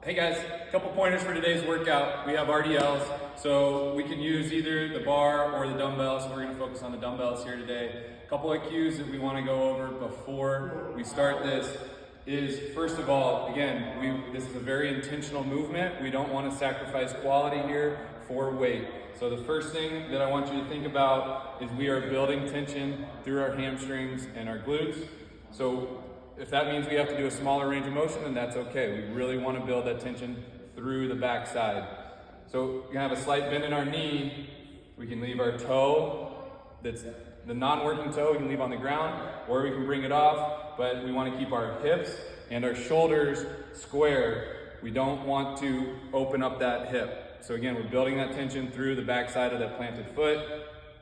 Hey guys, a couple pointers for today's workout. We have RDLs, so we can use either the bar or the dumbbells. So we're going to focus on the dumbbells here today. A couple of cues that we want to go over before we start this is, first of all, again, this is a very intentional movement. We don't want to sacrifice quality here for weight. So the first thing that I want you to think about is we are building tension through our hamstrings and our glutes. So if that means we have to do a smaller range of motion, then that's okay. We really want to build that tension through the back side. So we can have a slight bend in our knee. We can leave our toe, that's the non-working toe, we can leave on the ground, or we can bring it off, but we want to keep our hips and our shoulders square. We don't want to open up that hip. So again, we're building that tension through the back side of that planted foot,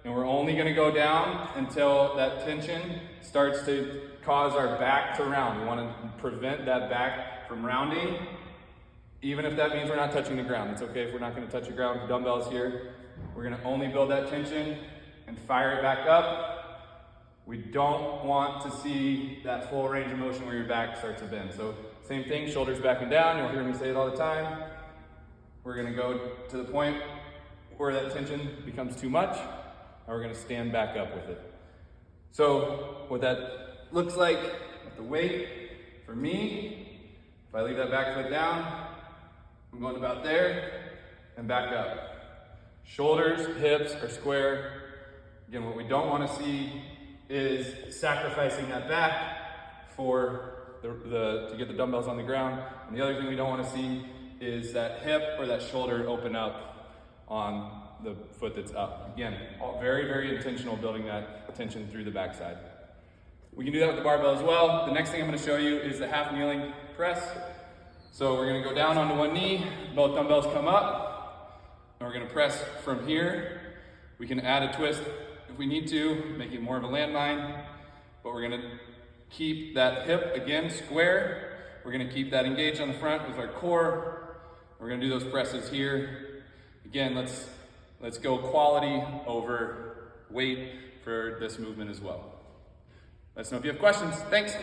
and we're only going to go down until that tension starts to cause our back to round. We want to prevent that back from rounding, even if that means we're not touching the ground. It's okay if we're not going to touch the ground with dumbbells here. We're going to only build that tension and fire it back up. We don't want to see that full range of motion where your back starts to bend. So same thing, shoulders back and down. You'll hear me say it all the time. We're going to go to the point where that tension becomes too much, and we're going to stand back up with it. So what that looks like with the weight, for me, if I leave that back foot down, I'm going about there and back up. Shoulders, hips are square. Again, what we don't want to see is sacrificing that back for to get the dumbbells on the ground. And the other thing we don't want to see is that hip or that shoulder open up on the foot that's up. Again, very, very intentional building that tension through the backside. We can do that with the barbell as well. The next thing I'm going to show you is the half kneeling press. So we're going to go down onto one knee, both dumbbells come up, and we're going to press from here. We can add a twist if we need to, make it more of a landmine, but we're going to keep that hip, again, square. We're going to keep that engaged on the front with our core. We're going to do those presses here. Again, let's go quality over weight for this movement as well. Let us know if you have questions. Thanks.